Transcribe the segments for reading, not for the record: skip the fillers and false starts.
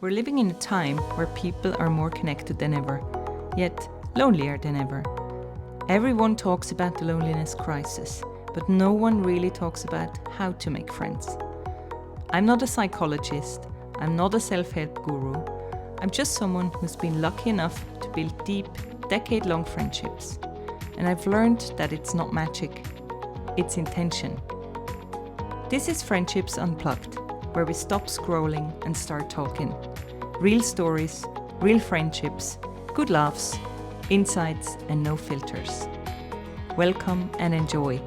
We're living in a time where people are more connected than ever, yet lonelier than ever. Everyone talks about the loneliness crisis, but no one really talks about how to make friends. I'm not a psychologist, I'm not a self-help guru, I'm just someone who's been lucky enough to build deep, decade-long friendships. And I've learned that it's not magic, it's intention. This is Friendships Unplugged, where we stop scrolling and start talking. Real stories, real friendships, good laughs, insights, and no filters. Welcome and enjoy.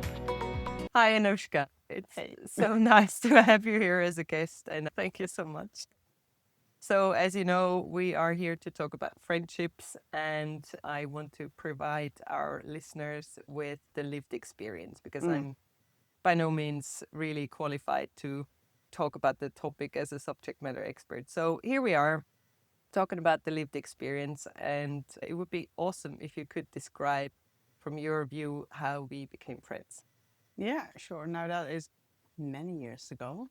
Hi, Annuschka. It's so nice to have you here as a guest, and thank you so much. So, as you know, we are here to talk about friendships, and I want to provide our listeners with the lived experience because I'm by no means really qualified to talk about the topic as a subject matter expert. So here we are talking about the lived experience, and it would be awesome if you could describe from your view how we became friends. Yeah, sure. Now that is many years ago.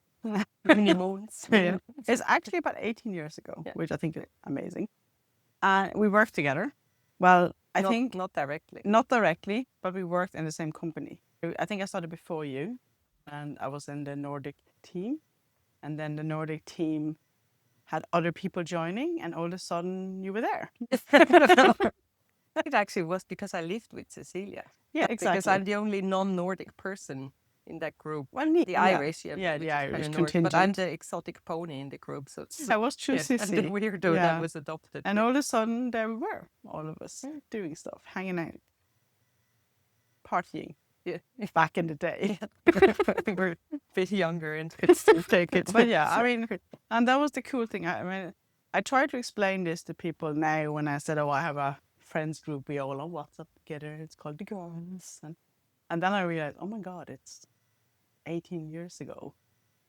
Many moons. Yeah. It's actually about 18 years ago, Yeah. which I think is amazing. And we worked together. Well, I think Not directly. not directly, but we worked in the same company. I think I started before you, and I was in the Nordic team. And then the Nordic team had other people joining, and all of a sudden you were there. It actually was because I lived with Cecilia. Yeah, Because exactly. I'm the only non-Nordic person in that group. Well, The Irish, yeah, which the is Irish kind of Nordic, contingent. but I'm the exotic pony in the group, so it's I was true and the sissy. weirdo that was adopted. And all of a sudden, there we were, all of us, doing stuff, hanging out, partying. Yeah. Back in the day. We were a bit younger and could still take it. But yeah, I mean, and that was the cool thing. I mean, I try to explain this to people now when I said, oh, I have a friends group, we all on WhatsApp together, it's called the girls. And then I realized, oh my God, it's 18 years ago.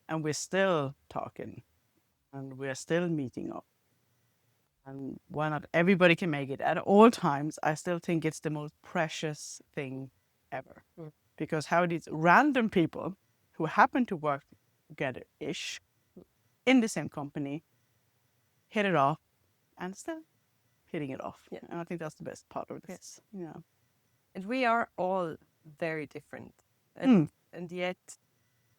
And we're still talking and we're still meeting up. And why not? Everybody can make it at all times. I still think it's the most precious thing ever. Because how these random people who happen to work together-ish in the same company hit it off and still hitting it off. Yeah. And I think that's the best part of this. Yeah. And we are all very different. And yet,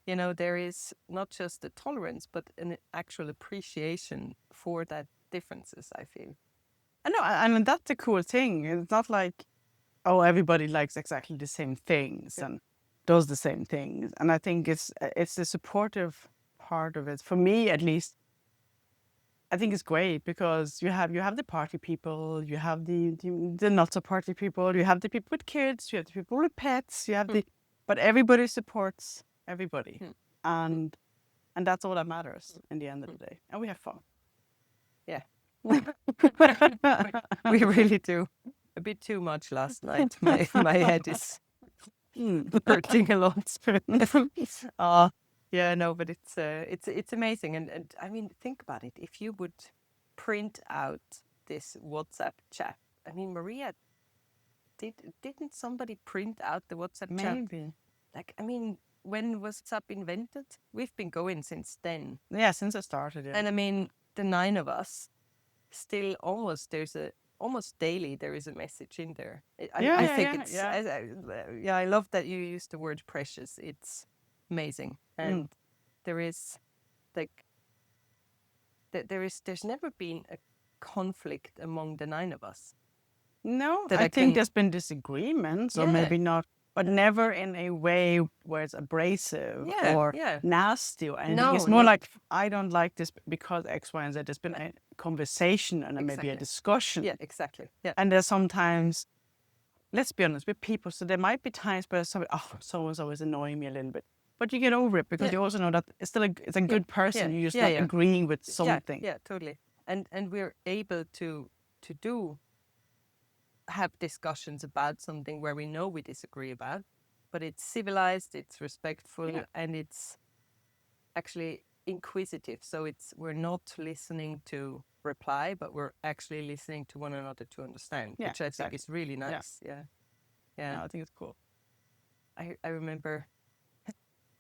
you know, there is not just a tolerance, but an actual appreciation for that differences, I feel. I know, and that's the cool thing. It's not like, oh, everybody likes exactly the same things and does the same things. And I think it's the supportive part of it. For me, at least, I think it's great because you have the party people, you have the not so party people, you have the people with kids, you have the people with pets, you have but everybody supports everybody, and that's all that matters in the end of the day. And we have fun. Yeah. We really do. A bit too much last night. My head is hurting a lot. Yeah, no, but it's amazing. And I mean, think about it. If you would print out this WhatsApp chat, I mean, Maria, didn't somebody print out the WhatsApp chat? Maybe. Like, I mean, when was WhatsApp invented? We've been going since then. Yeah, since I started. Yeah. And I mean, the 9 of us, still almost daily there is a message in there. I think it's I love that you use the word precious. It's amazing, and there is like there's never been a conflict among the 9 of us. No, That I I think can- there's been disagreements, or Yeah. maybe not, but never in a way where it's abrasive or nasty or anything. No, It's more no. like, I don't like this because X, Y, and Z. There's been a conversation and maybe a Exactly. discussion. Yeah, exactly. Yeah, And there's sometimes, let's be honest, we're people, so there might be times where someone's always annoying me a little bit. But you get over it because you also know that it's still it's a good person. You're just not agreeing with something. Yeah, totally. And we're able to have discussions about something where we know we disagree about, but it's civilized, it's respectful, and it's actually inquisitive. So we're not listening to reply, but we're actually listening to one another to understand, which I think is really nice. Yeah. I think it's cool. I remember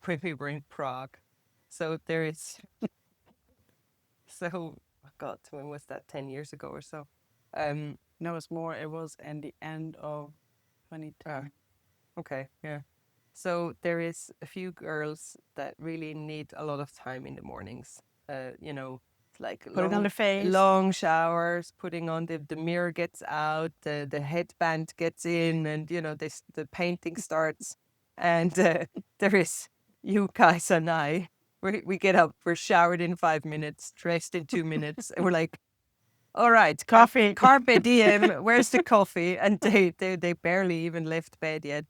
when we were in Prague. So there is so God, when was that? 10 years ago or so. No, it's more. It was in the end of 2010. Okay, yeah. So there is a few girls that really need a lot of time in the mornings. Like Putting on the face. long showers, putting on the mirror gets out, the headband gets in, and the painting starts. And there is you guys and I. We get up, we're showered in 5 minutes, dressed in 2 minutes, and we're like, all right, Coffee. carpe diem. Where's the coffee? And they barely even left bed yet.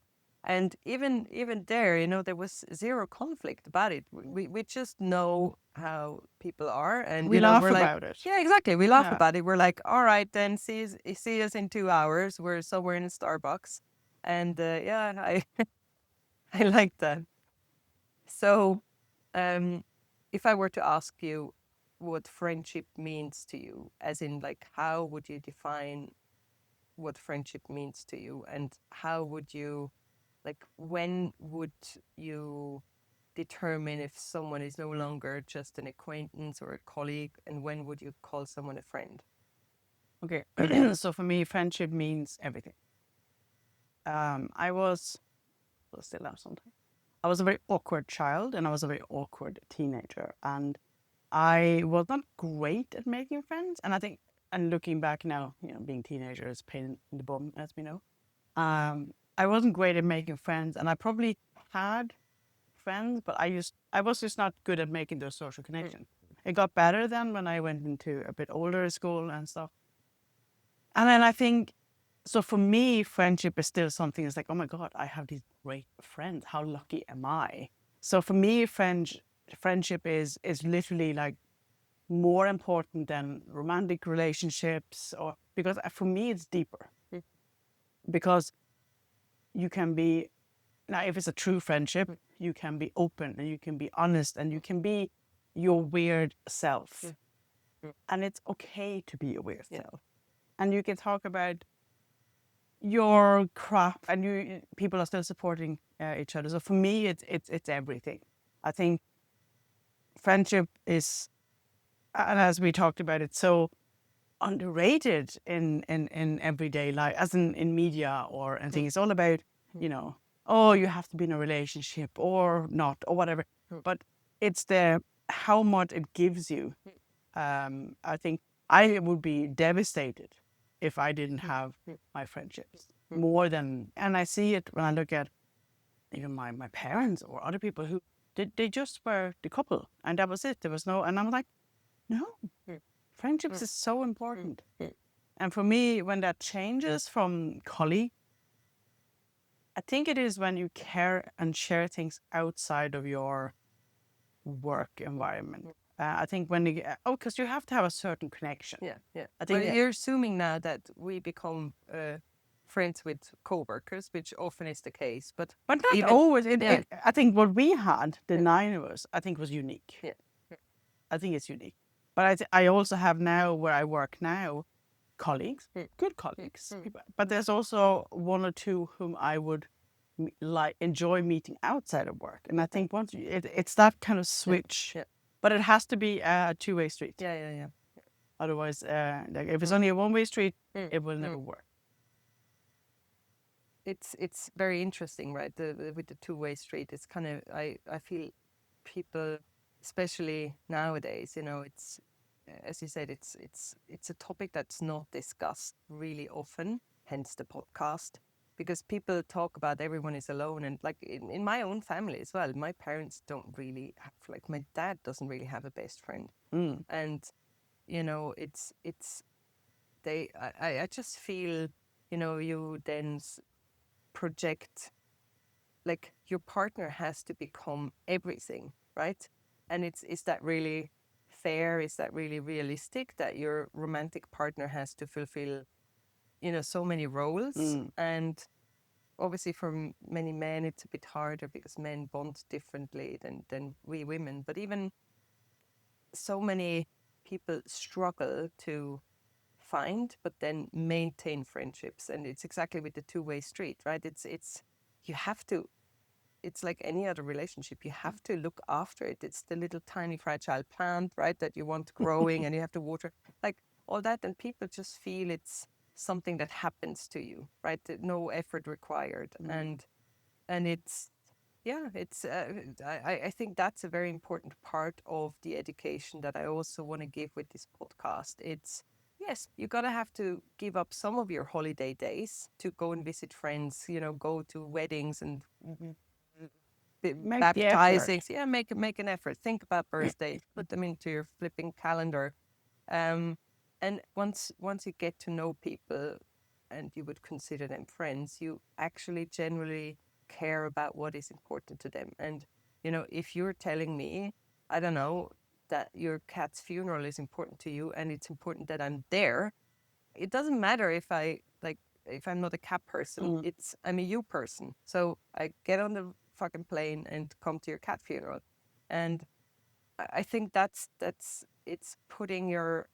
And even there, there was zero conflict about it. We just know how people are, and We laugh we're like, about it. yeah, exactly. We laugh Yeah. about it. We're like, all right, then see us in 2 hours. We're somewhere in a Starbucks, and yeah, I like that. So, if I were to ask you what friendship means to you, as in like how would you define what friendship means to you, and how would you when would you determine if someone is no longer just an acquaintance or a colleague, and when would you call someone a friend? Okay. So for me, friendship means everything. I was, well, still am sometimes. I was a very awkward child and I was a very awkward teenager. And I was not great at making friends. And I think, and looking back now, being teenager is pain in the bum, as we know. I wasn't great at making friends, and I probably had friends, but I was just not good at making those social connections. It got better then when I went into a bit older school and stuff. And then I think, so for me, friendship is still something that's like, oh my God, I have these great friends. How lucky am I? So for me, friendship is literally like more important than romantic relationships, or because for me it's deeper. Because you can be, now if it's a true friendship, you can be open and you can be honest and you can be your weird self. And it's okay to be a weird self. And you can talk about your crap, and people are still supporting each other. So for me, it's everything. I think friendship is, and as we talked about, it's so underrated in everyday life, as in media or anything. It's all about, oh, you have to be in a relationship or not or whatever. But it's how much it gives you. I think I would be devastated if I didn't have my friendships more than, and I see it when I look at even my parents or other people who they just were the couple and that was it. There was no, and I'm like, no, friendships is so important. And for me, when that changes from colleague, I think it is when you care and share things outside of your work environment. I think when you because you have to have a certain connection. Yeah, yeah. I think you're assuming now that we become friends with coworkers, which often is the case, but not even, always. yeah. I think what we had, the 9 of us, I think was unique. Yeah. I think it's unique. But I also have now where I work now, colleagues, good colleagues. But there's also one or two whom I would enjoy meeting outside of work. And I think once it's that kind of switch. Yeah. But it has to be a two-way street. Yeah. Otherwise, like if it's only a one-way street, it will never work. It's very interesting, right? With the two-way street, it's kind of I feel people, especially nowadays, it's as you said, it's a topic that's not discussed really often. Hence the podcast, because people talk about everyone is alone, and like in my own family as well, my parents don't really have, like my dad doesn't really have a best friend, and it's I just feel you then project, like your partner has to become everything, right? And is that really fair? Is that really realistic that your romantic partner has to fulfill so many roles? And obviously for many men it's a bit harder because men bond differently than we women, but even so many people struggle to find but then maintain friendships. And it's exactly with the two-way street, right? It's you have to it's like any other relationship. You have to look after it. It's the little tiny fragile plant, right, that you want growing, and you have to water, like all that. And people just feel it's something that happens to you, right? That no effort required, and it's it's I think that's a very important part of the education that I also want to give with this podcast. It's yes, you gotta have to give up some of your holiday days to go and visit friends, go to weddings and Make the effort. baptizings. Yeah, make an effort. Think about birthdays, put them into your flipping calendar. And once you get to know people and you would consider them friends, you actually generally care about what is important to them. And if you're telling me, I don't know, that your cat's funeral is important to you and it's important that I'm there, it doesn't matter if I'm not a cat person. I'm a you person. So I get on the fucking plane and come to your cat funeral. And I think that's it's putting your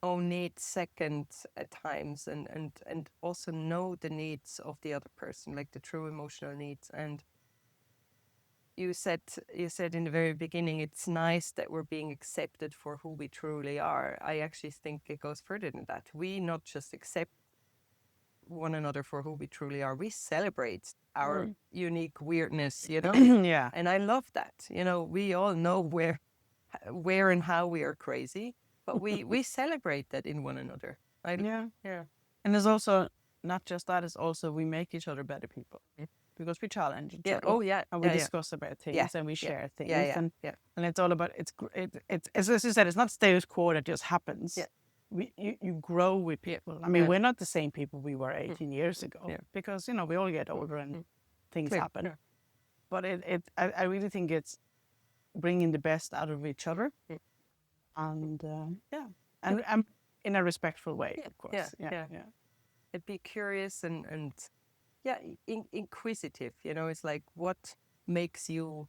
own needs second at times, and also know the needs of the other person, like the true emotional needs. And you said in the very beginning, it's nice that we're being accepted for who we truly are. I actually think it goes further than that. We not just accept one another for who we truly are, we celebrate our unique weirdness, Yeah. and I love that. We all know where and how we are crazy, but we celebrate that in one another. Yeah. Yeah. And there's also not just that, it's also we make each other better people because we challenge each Yeah. other. Oh yeah. And we Yeah. Yeah. discuss about things Yeah. and we Yeah. share things. Yeah. Yeah. And Yeah. and it's all about it's as you said, it's not status quo that just happens. Yeah. You grow with Yeah. people. I mean, Yeah. we're not the same people we were 18 years ago Yeah. because we all get older and things Clear. happen. Yeah. But I really think it's bringing the best out of each other, and and in a respectful way, Yeah. of course. Yeah. And be curious and yeah, inquisitive. It's like, what makes you,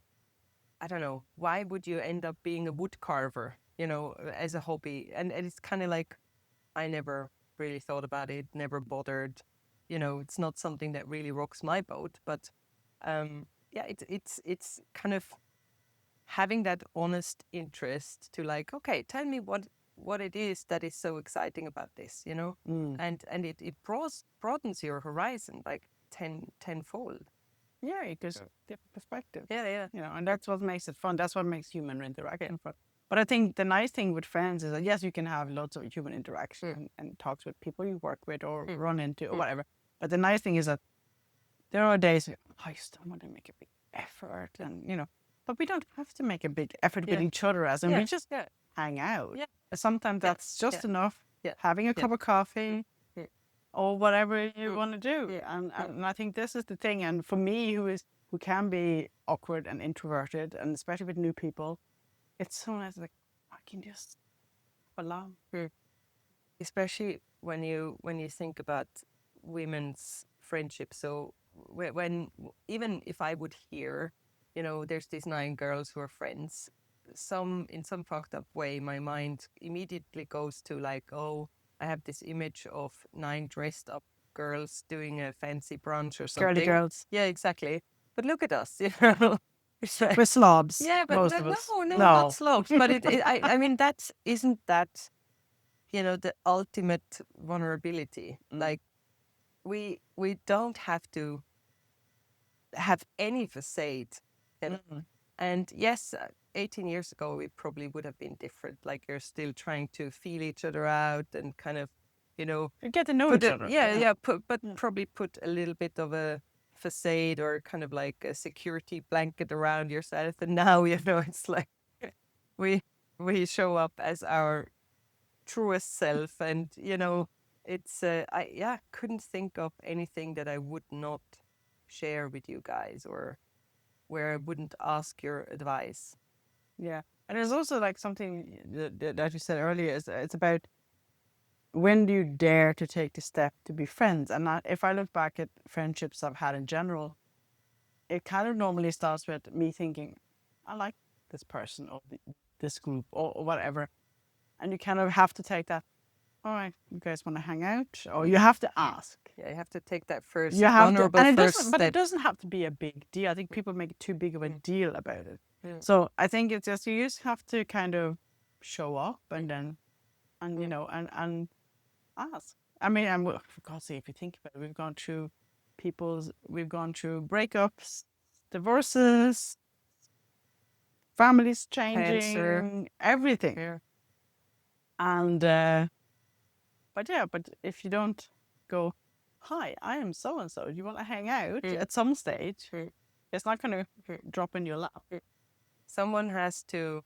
I don't know, why would you end up being a wood carver, as a hobby? And it's kind of like, I never really thought about it, never bothered. It's not something that really rocks my boat. But yeah, it's kind of having that honest interest to, like, okay, tell me what it is that is so exciting about this, and it broadens your horizon like tenfold. Yeah, because different perspectives. Yeah. And that's what makes it fun. That's what makes human interaction fun. But I think the nice thing with friends is that yes, you can have lots of human interaction and talks with people you work with or run into or whatever. But the nice thing is that there are days where I still want to make a big effort, and but we don't have to make a big effort with each other, we just hang out. Yeah. Sometimes that's just enough. Yeah. Having a cup of coffee. Or whatever you want to do. Yeah. And I think this is the thing. And for me, who can be awkward and introverted, and especially with new people, it's so nice. Like, I can just belong. Especially when you think about women's friendships. So when even if I would hear, there's these 9 girls who are friends, in some fucked up way, my mind immediately goes to, like, oh, I have this image of 9 dressed up girls doing a fancy brunch or something. Girly girls. Yeah, exactly. But look at us, We're slobs. Yeah, but most of us. no, not slopes. But I mean, isn't that, the ultimate vulnerability? Like, we don't have to have any facade. And yes, 18 years ago, we probably would have been different. Like, you're still trying to feel each other out and kind of, You get to know each other. Yeah. Probably put a little bit of a facade or kind of like a security blanket around yourself. And now, it's like we show up as our truest self. And, it's, I couldn't think of anything that I would not share with you guys, or where I wouldn't ask your advice. Yeah. And there's also like something that you said earlier, is it's about when do you dare to take the step to be friends? And if I look back at friendships I've had in general, it kind of normally starts with me thinking, I like this person or this group or whatever. And you kind of have to take that all right, you guys want to hang out? Or you have to ask. Yeah, you have to take that first You have to, vulnerable and it first doesn't, but step. it doesn't have to be a big deal. I think people make too big of a deal about it. Yeah. So I think it's just you just have to kind of show up and then, and you know, and ask. I mean, and for God's sake, if you think about it, we've gone through breakups, divorces, families Cancer. changing, everything. Yeah. And but if you don't go, hi, I am so and so. Do you want to hang out at some stage? It's not going to drop in your lap. Someone has to,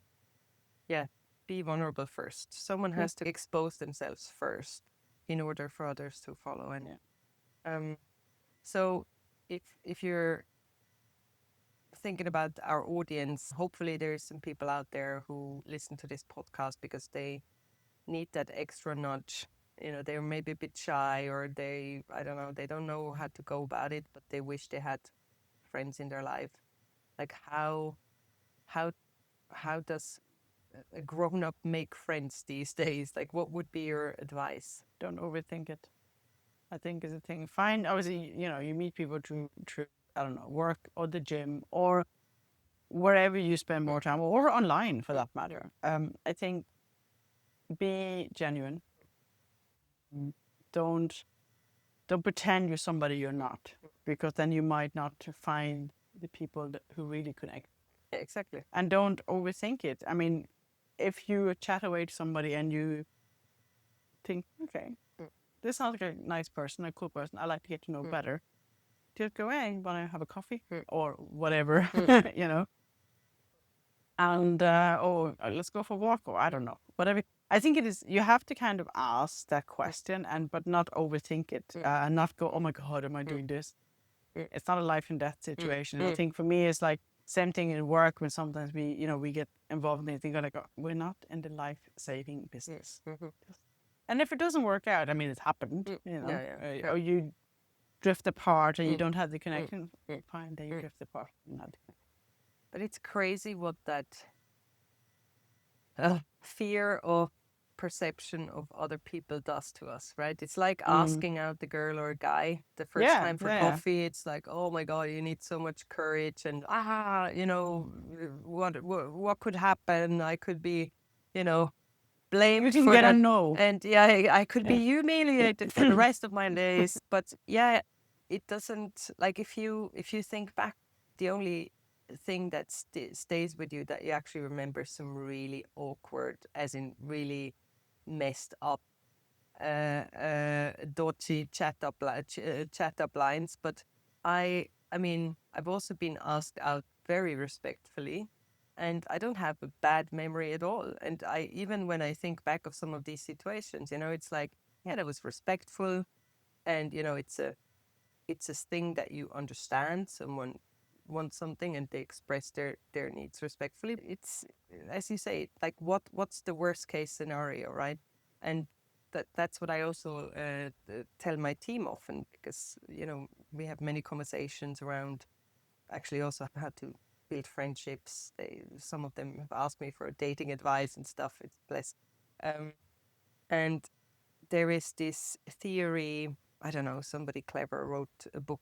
be vulnerable first. Someone has to expose themselves first in order for others to follow. And so if you're thinking about our audience, hopefully there's some people out there who listen to this podcast because they need that extra nudge. They're maybe a bit shy, or I don't know, they don't know how to go about it, but they wish they had friends in their life. Like how does a grown-up make friends these days? Like, what would be your advice? Don't overthink it. I think is a thing. Fine, obviously, you meet people through I don't know, work or the gym or wherever you spend more time, or online for that matter. I think be genuine. Don't pretend you're somebody you're not, because then you might not find the people who really connect. Yeah, exactly. And don't overthink it. I mean, if you chat away to somebody and you think, okay, this sounds like a nice person, a cool person, I'd like to get to know better, just go, hey, want to have a coffee or whatever, and let's go for a walk, or I don't know, whatever. I think it is, you have to kind of ask that question but not overthink it, and not go, oh my God, am I doing this? It's not a life and death situation. I think for me, it's like same thing in work, when sometimes we get involved in things, like, we're not in the life-saving business. And if it doesn't work out, I mean, it's happened, or you drift apart and you don't have the connection, fine, then you drift apart. But it's crazy what that fear of perception of other people does to us, right? It's like asking out the girl or guy the first time for coffee. It's like, oh my God, you need so much courage, and what could happen? I could be, blamed You didn't for get that. a no. And I could be humiliated for the rest of my days. But it doesn't, like, if you think back, the only thing that stays with you, that you actually remember some really awkward, as in really messed up, dodgy chat up lines. But I mean, I've also been asked out very respectfully, and I don't have a bad memory at all. And even when I think back of some of these situations, it's like, yeah, that was respectful, and it's a thing that you understand. Someone wants something and they express their needs respectfully. It's, as you say, like, what's the worst case scenario, right? And that's what I also tell my team often, because we have many conversations around actually also how to build friendships. Some of them have asked me for dating advice and stuff. It's blessed. And there is this theory, I don't know, somebody clever wrote a book,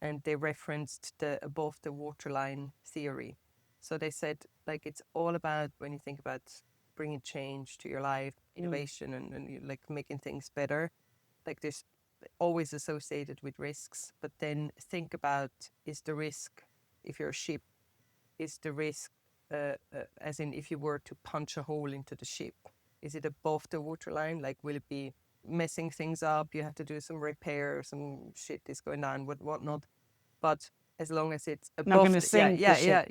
and they referenced the above the waterline theory. So they said, like, it's all about, when you think about bringing change to your life, innovation, and like making things better, like, there's always associated with risks. But then think about, is the risk, if you're a ship, is the risk, as in if you were to punch a hole into the ship, is it above the waterline? Like, will it be messing things up? You have to do some repair, some shit is going on, whatnot. But as long as it's above, not going to sink the ship.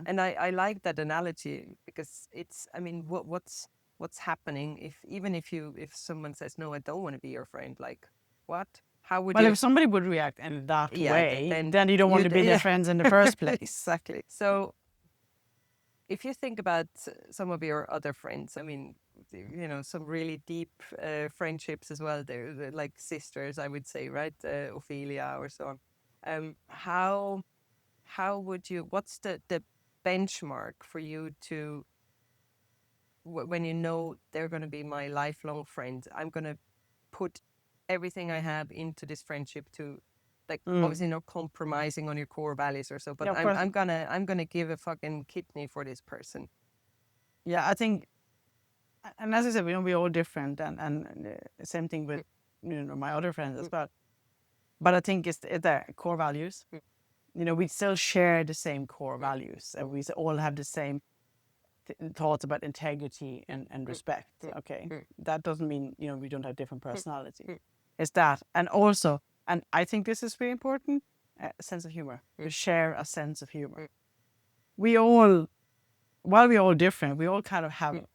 And I like that analogy, because it's, I mean, what's happening if someone says, no, I don't want to be your friend, like, what? How would Well, you? if somebody would react in that way, then you don't want to be their friends in the first place. Exactly. So if you think about some of your other friends, I mean, some really deep friendships as well. They're like sisters, I would say, right? Ophelia or so on. How would you? What's the benchmark for you to when you know they're going to be my lifelong friend, I'm going to put everything I have into this friendship to, like, obviously not compromising on your core values or so, but Yeah, of course. I'm gonna give a fucking kidney for this person. Yeah, I think, and as I said, we're all different, and same thing with my other friends as well. But I think it's the core values. We still share the same core values, and we all have the same thoughts about integrity and respect. Okay, that doesn't mean we don't have different personalities. It's that, and also, and I think this is very important: a sense of humor. We share a sense of humor. We all, while we're all different, we all kind of have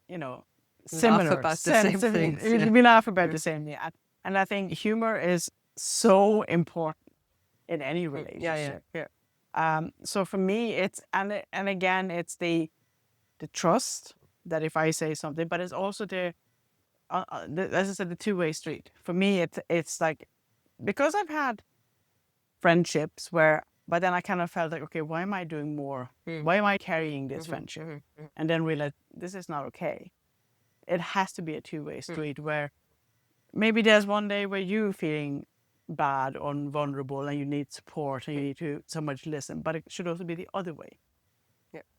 similar about the same sense of things, we laugh about the same thing, and I think humor is so important in any relationship. So for me, it's and again, it's the trust that if I say something, but it's also as I said, the two-way street. For me, it's like, because I've had friendships where, but then I kind of felt like, okay, why am I doing more? Why am I carrying this friendship? And then realize this is not okay. It has to be a two-way street where maybe there's one day where you feeling bad or vulnerable and you need support and you need to somebody to listen, but it should also be the other way.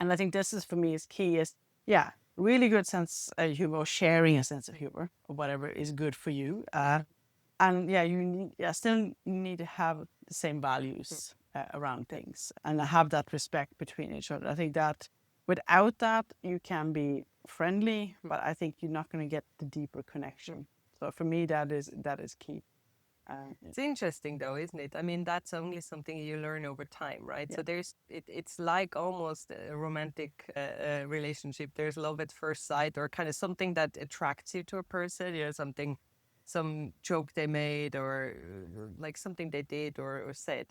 And I think this is, for me, is key, is really good sense of humor, sharing a sense of humor or whatever is good for you. And you still need to have the same values around things and have that respect between each other. I think that without that, you can be friendly, but I think you're not going to get the deeper connection. So for me, that is key. It's interesting though, isn't it? I mean, that's only something you learn over time, right? So it's like almost a romantic relationship. There's love at first sight, or kind of something that attracts you to a person, some joke they made, or like something they did or said.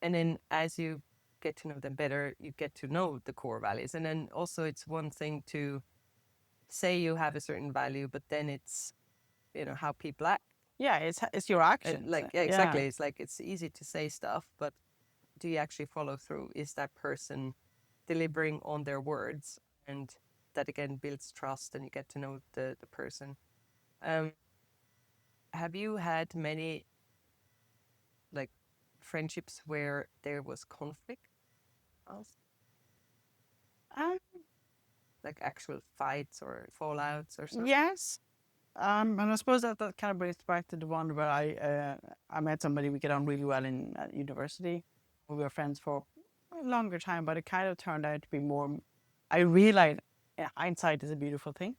And then as you get to know them better, you get to know the core values. And then also it's one thing to say you have a certain value, but then it's, how people act. Yeah, it's your actions. Exactly. It's like, it's easy to say stuff, but do you actually follow through? Is that person delivering on their words? And that again builds trust, and you get to know the person. Have you had many like friendships where there was conflict also? Um, Like actual fights or fallouts or something? yes. And I suppose that kind of brings back to the one where I met somebody we get on really well in university. We were friends for a longer time, but it kind of turned out to be more. I realized hindsight is a beautiful thing.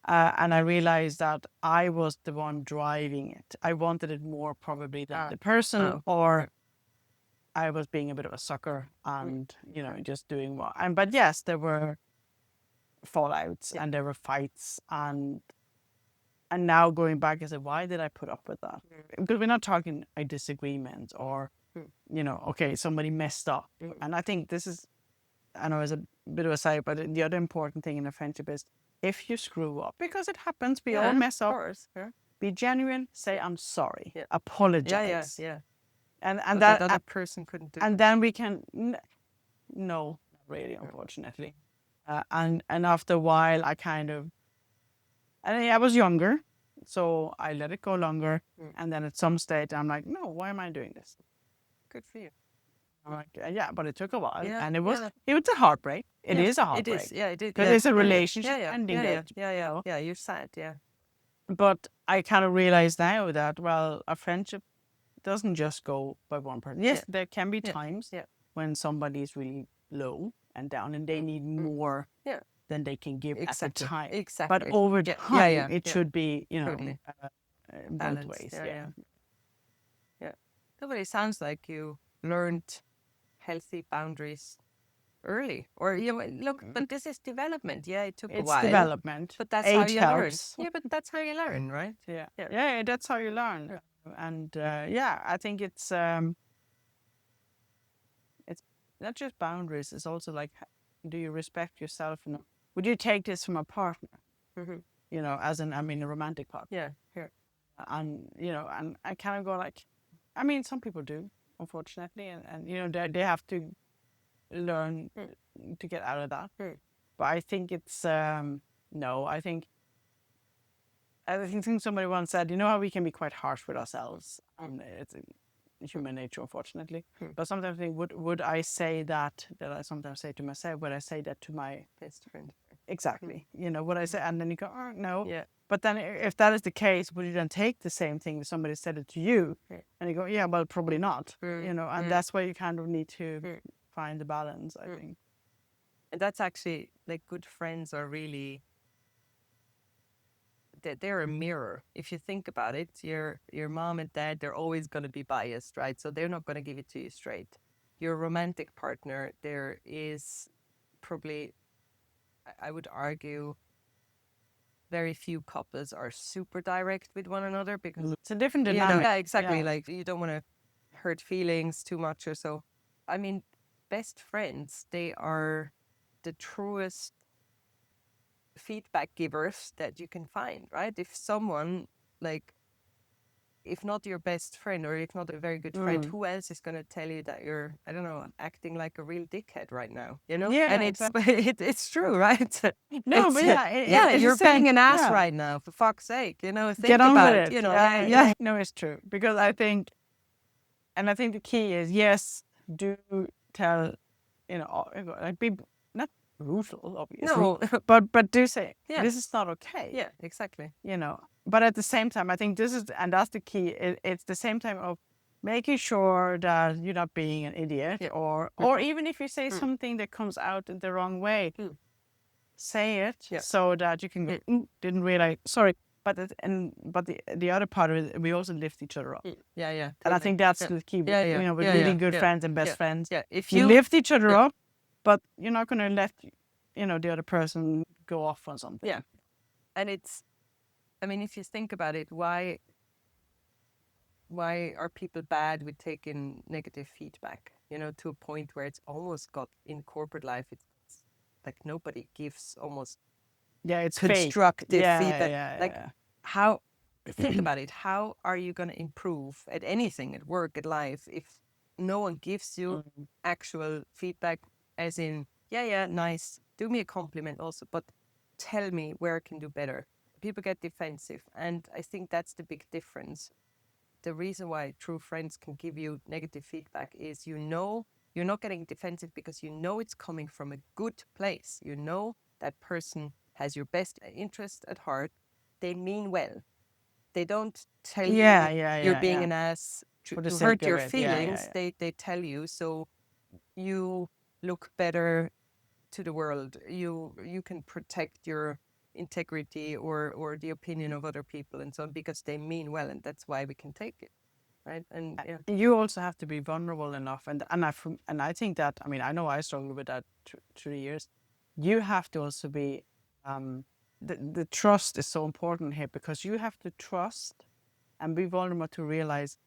And I realized that I was the one driving it. I wanted it more probably than the person, or I was being a bit of a sucker and, just doing what. But yes, there were fallouts and there were fights, and now going back, I said, why did I put up with that? Because we're not talking a disagreement or, okay, somebody messed up. And I think this is, I know it's a bit of a side, but the other important thing in a friendship is if you screw up, because it happens, we all mess up. Of course. Be genuine, say, I'm sorry, apologize. And But that other person couldn't do and it. then we can, no, not really, unfortunately. And after a while, I kind of, and I was younger, so I let it go longer. And then at some stage, I'm like, no, why am I doing this? Good for you. I'm like, yeah, but it took a while, Yeah, and it was yeah. a heartbreak. It is a It heartbreak. is. Yeah, it is. Because it's a relationship ending. Yeah, you're sad. Yeah. But I kind of realize now that, well, a friendship doesn't just go by one person. Yes, there can be times when somebody is really low and down and they need more than they can give at the time. Exactly. But over time, it should be, Totally. both Balanced. ways. Yeah. No, but it sounds like you learned healthy boundaries early, or look, but this is development. Yeah, it took a while. It's development. But that's Age how you helps. learn. Yeah, but that's how you learn, right? Yeah, that's how you learn. And I think it's not just boundaries. It's also like, do you respect yourself? Would you take this from a partner? As a romantic partner. Yeah. And and I kind of go like, some people do, unfortunately, and they have to learn to get out of that. But I think it's no, I think somebody once said, you know how we can be quite harsh with ourselves. It's human nature, unfortunately. But sometimes I think, would I say that I sometimes say to myself, would I say that to my Best friend. exactly, you know, what I say, and then you go, oh no. Yeah. But then if that is the case, would you then take the same thing if somebody said it to you? And you go, yeah, well, probably not. You know, and that's where you kind of need to find the balance, I think. And that's actually, like, good friends are really, they're a mirror. If you think about it, your mom and dad, they're always going to be biased, right? So they're not going to give it to you straight. Your romantic partner, there is probably, I would argue, very few couples are super direct with one another because It's a different you know, dynamic. yeah, exactly. Yeah. Like, you don't want to hurt feelings too much or so. I mean, best friends, they are the truest feedback givers that you can find, right? If someone, like, if not your best friend or if not a very good friend, who else is going to tell you that you're, I don't know, acting like a real dickhead right now, you know? Yeah, And it's true, right? No, It's, but yeah, it's you're the same. being an ass Yeah. right now, for fuck's sake, you know? Think Get on about with it, it. you know? Yeah. No, it's true. Because I think the key is, yes, do tell, you know, like, be not brutal, obviously. No. But do say, Yeah. this is not okay. Yeah, exactly. You know, but at the same time, I think that's the key. It's the same time of making sure that you're not being an idiot, or even if you say something that comes out in the wrong way, say it so that you can go, didn't realize, sorry. But the other part of it, we also lift each other up. Yeah, yeah. And I think that's the key. Yeah, yeah. You know, with Yeah, really yeah, good yeah, friends and best yeah, friends. Yeah, if you you lift each other up, but you're not going to let, you know, the other person go off on something. Yeah. And it's, I mean, if you think about it, why are people bad with taking negative feedback? You know, to a point where it's almost got, in corporate life, it's like nobody gives almost It's constructive fake. feedback. Yeah. Like, how, think about it, how are you going to improve at anything, at work, at life, if no one gives you actual feedback, as in, yeah, nice, do me a compliment also, but tell me where I can do better. People get defensive, and I think that's the big difference. The reason why true friends can give you negative feedback is, you know, you're not getting defensive because you know it's coming from a good place. You know that person has your best interest at heart. They mean well. They don't tell you you're being an ass to hurt your feelings. They tell you so you look better to the world. You can protect your integrity or the opinion of other people and so on, because they mean well, and that's why we can take it, right? And you also have to be vulnerable enough, and I think that, I mean, I know I struggled with that 3 years. You have to also be the trust is so important here, because you have to trust and be vulnerable to realize,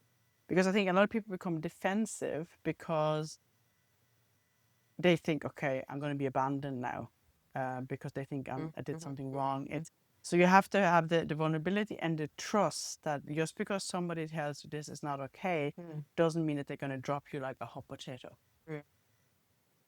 because I think a lot of people become defensive because they think, okay, I'm going to be abandoned now, because they think I did something wrong. So you have to have the vulnerability and the trust that just because somebody tells you this is not okay, doesn't mean that they're going to drop you like a hot potato.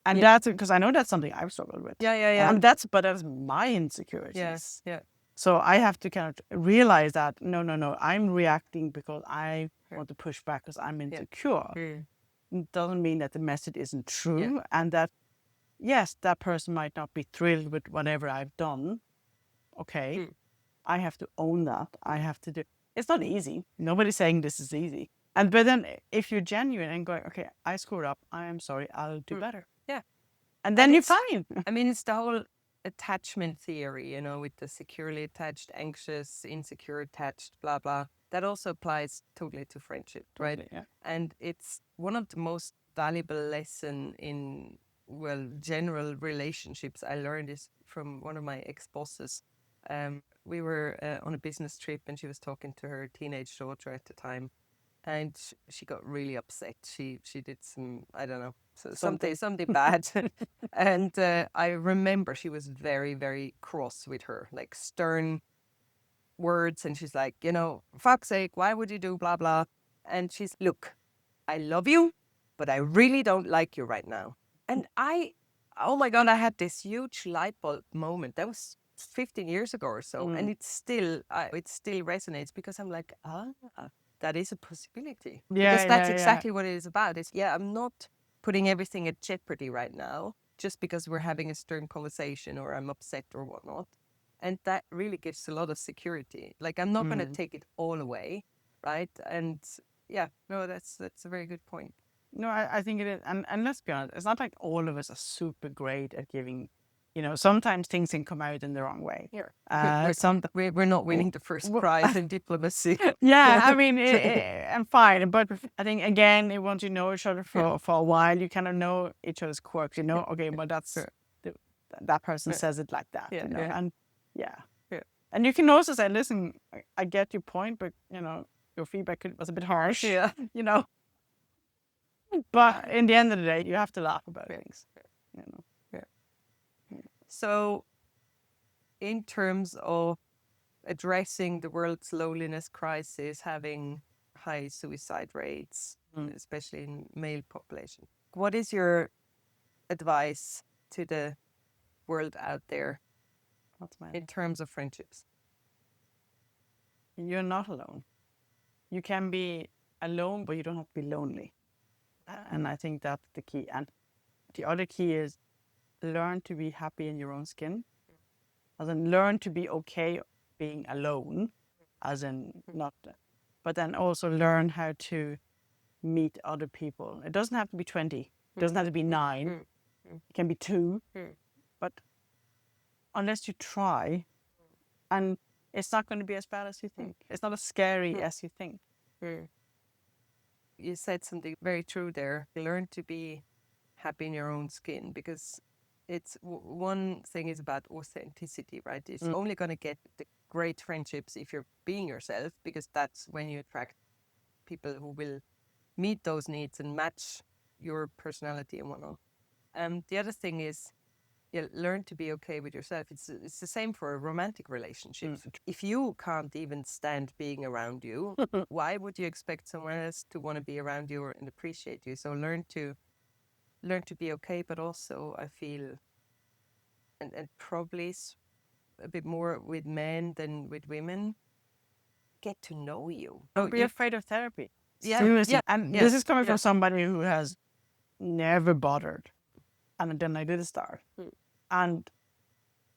And that's because I know that's something I've struggled with. Yeah. And that's my insecurities. Yeah. So I have to kind of realize that, no, I'm reacting because I want to push back because I'm insecure. It doesn't mean that the message isn't true, and that, yes, that person might not be thrilled with whatever I've done. Okay, I have to own that. I have to do. It's not easy. Nobody's saying this is easy. But then if you're genuine and going, okay, I screwed up, I am sorry, I'll do better. Yeah. And then you're fine. I mean, it's the whole attachment theory, you know, with the securely attached, anxious, insecure attached, blah, blah. That also applies totally to friendship, right? Totally, yeah. And it's one of the most valuable lesson in, well, general relationships I learned is from one of my ex-bosses. We were on a business trip, and she was talking to her teenage daughter at the time, and she got really upset. She did some, I don't know, something bad. And I remember she was very, very cross with her, like stern words. And she's like, you know, fuck's sake, why would you do blah, blah? And she's, look, I love you, but I really don't like you right now. And oh my God, I had this huge light bulb moment. That was 15 years ago or so, and it still resonates because I'm like, that is a possibility. Because that's exactly what it is about. Is I'm not putting everything at jeopardy right now just because we're having a stern conversation or I'm upset or whatnot. And that really gives a lot of security. Like, I'm not going to take it all away, right? And that's a very good point. No, I think it is. And let's be honest, it's not like all of us are super great at giving, sometimes things can come out in the wrong way. Here. We're not winning the first prize in diplomacy. Yeah, I mean, I'm fine. But I think, again, once you know each other for a while, you kind of know each other's quirks. Okay, but that's that person says it like that. And and you can also say, listen, I get your point, but your feedback was a bit harsh. Yeah. But in the end of the day, you have to laugh about things. So, in terms of addressing the world's loneliness crisis, having high suicide rates, especially in male population, what is your advice to the world out there in terms of friendships? You're not alone. You can be alone, but you don't have to be lonely. And I think that's the key. And the other key is learn to be happy in your own skin. As in, learn to be okay being alone, as in not, but then also learn how to meet other people. It doesn't have to be 20. It doesn't have to be 9. It can be 2. But unless you try, and it's not going to be as bad as you think. It's not as scary as you think. You said something very true there. Learn to be happy in your own skin, because it's one thing is about authenticity, right? It's only going to get the great friendships if you're being yourself, because that's when you attract people who will meet those needs and match your personality and whatnot. The other thing is, learn to be okay with yourself. It's the same for a romantic relationship. If you can't even stand being around you, why would you expect someone else to want to be around you and appreciate you? So learn to be okay, but also I feel, and probably a bit more with men than with women, get to know you. Don't be afraid of therapy. Yeah, Seriously. And this is coming from somebody who has never bothered. And then I did start. And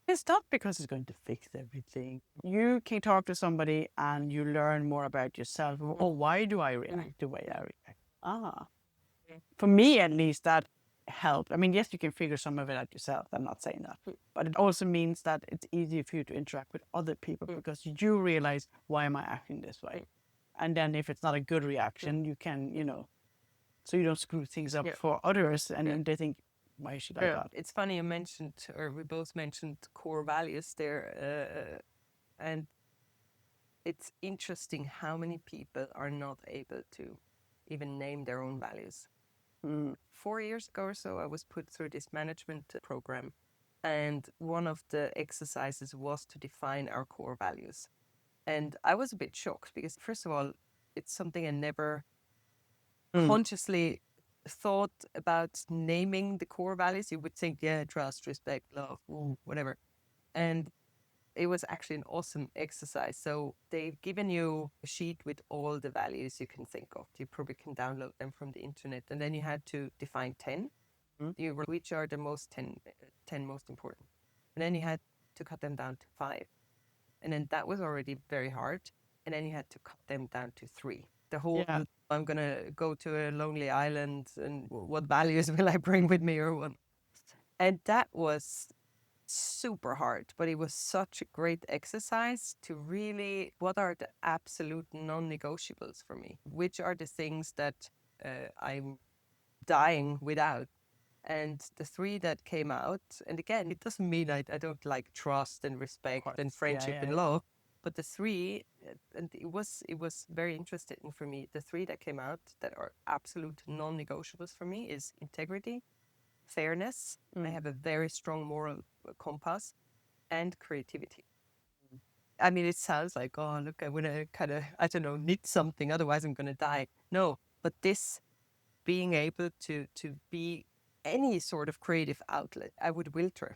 it's not because it's going to fix everything. You can talk to somebody and you learn more about yourself. Oh, why do I react the way I react? For me, at least, that helped. I mean, yes, you can figure some of it out yourself. I'm not saying that. But it also means that it's easier for you to interact with other people because you realize, why am I acting this way? And then if it's not a good reaction, you can, so you don't screw things up for others. And then they think, why is she like that? It's funny you mentioned, or we both mentioned core values there. And it's interesting how many people are not able to even name their own values. 4 years ago or so, I was put through this management program. And one of the exercises was to define our core values. And I was a bit shocked because, first of all, it's something I never consciously thought about naming the core values. You would think, trust, respect, love, whatever. And it was actually an awesome exercise. So they've given you a sheet with all the values you can think of. You probably can download them from the internet. And then you had to define 10. Which are the 10 most important. And then you had to cut them down to 5. And then that was already very hard. And then you had to cut them down to 3. The whole, I'm going to go to a lonely island and what values will I bring with me or what? And that was super hard, but it was such a great exercise to really, what are the absolute non-negotiables for me? Which are the things that I'm dying without? And the 3 that came out, and again, it doesn't mean I don't like trust and respect and friendship and love, but the 3, and it was very interesting for me. The 3 that came out that are absolute non-negotiables for me is integrity, fairness, I have a very strong moral compass, and creativity. I mean, it sounds like, oh, look, I want to kind of, I don't know, knit something, otherwise I'm going to die. No, but this being able to be any sort of creative outlet, I would wilter.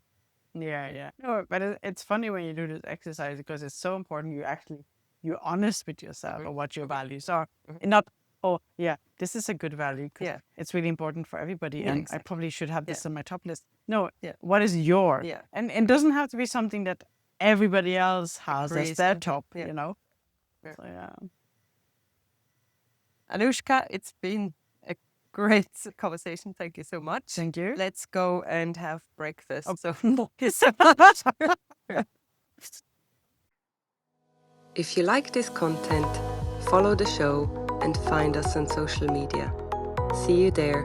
Yeah. No, but it's funny when you do this exercise because it's so important. You're honest with yourself or what your values are. And not, oh yeah, this is a good value because Yeah. it's really important for everybody, Yeah, and exactly. I probably should have this Yeah. on my top list. No, Yeah. what is your? Yeah. And it doesn't have to be something that everybody else has as Agrees their with. top. Yeah. You know. Yeah. So yeah. Annuschka, it's been a great conversation. Thank you so much. Thank you. Let's go and have breakfast. Oh. So thank you so much. If you like this content, follow the show and find us on social media. See you there.